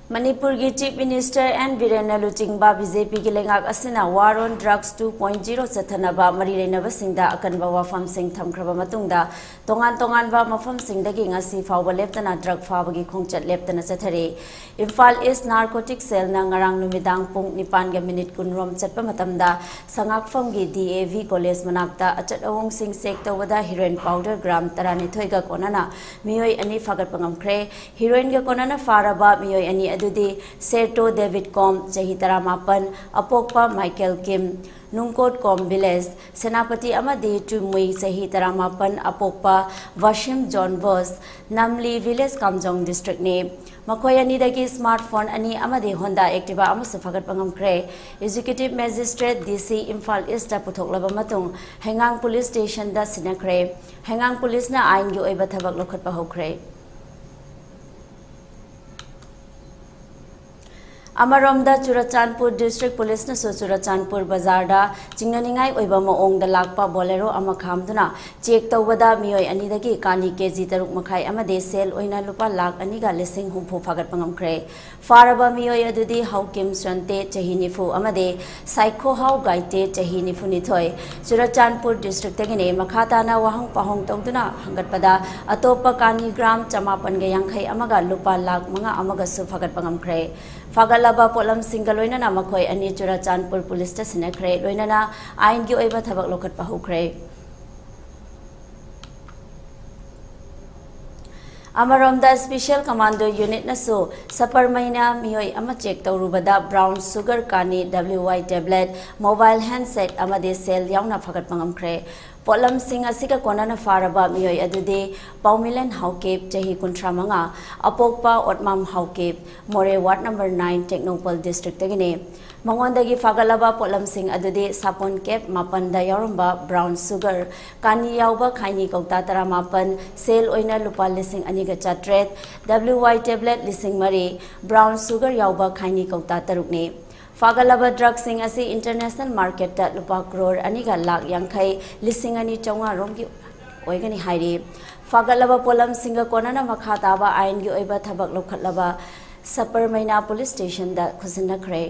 Manipur ki Chief Minister and Virena Luchingba BJP ki lengak asina War on Drugs 2.0 Sathanaba Marirenaba Singda Akanba Wafam Singh Thamkraba Matungda Tongan ba Mapham Singdagi ngasi fawba leptana drug fabagi khongchat leptana chathare Imphal East Narcotic Cell na ngarang numidang pung 9 kunrom chatpa matamda sangakfam gi DAV College manakta achat awong sing sekta wada heroin powder gram 12 ga konana miyoi ani Phagatpa Ngamkhre heroin ga konana faraba miyoi ani adudi Serto David Com Chahi 18 Apokpa Michael Kim Nungkot Com Village Senapati Amadi Tumui Chahi 18 Apokpa Washim John Bos Namli Village Kamjong District ne Makhoi ani dagi smartphone ani amadi Honda Activa amasu Phagatpa Ngamkhre Executive Magistrate DC Imphal East da puthoklaba matung Hengang Police Station da sinakre Hengang Police na ain gi oiba thabak lokhatpa hokre Amaromda Churachandpur District Police na Churachandpur Bazar da chingnaningai oiba maong da lakpa bolero ama khamduna check tawada miyoi ani dagi kani kg 3 makhai amade sel oina lupa lakh ani ga lising humpu Phagatpa Ngamkhre faraba miyoi adudi haukim sante chahi nifu amade saikho hau gaite chahi nifu nithoi Churachandpur District tagine makhata na wahang pahong tawduna hangatpada atopa kani gram 2.0 amaga lupa lakh mga amaga su Phagatpa Ngamkhre Phagalaba Polam Singaloina Namakoi and Churachandpur Police Station Kre Loinana Ain Gi Oiba Thabak Lokhatpa Hokre Amaromda Special Commando Unit Nasu Sapar Maina Miyoi Ama check Taurubada Brown Sugar Kani WY tablet mobile handset Amade Sel Yauna Phagatpa Ngamkhre Polam Singh Asika Konana Faraba Miyoi Adude Paumilan Haukep Chahi Kuntramanga Apokpa Otmam Haukep More Ward number 9 Technopol District Tagine Mangondagi Phagalaba Polam Singh Adude Sapon Kep Mapanda Yarumba Brown Sugar Kani Yauba Kaini Kauta Mapan Sale Oina Lupa Lising Aniga Chatret WY tablet Lising Mari Brown Sugar Yauba Kaini Kauta Tarukne Phagalaba drug sing asi international market ta lupa crore aniga lakh yangkhai lising ani chonga romgi oigani hairi Phagalaba polam singa konana makhata ba ain gi oiba thabak lokhatlaba Sapar Maina police station da khusinna khre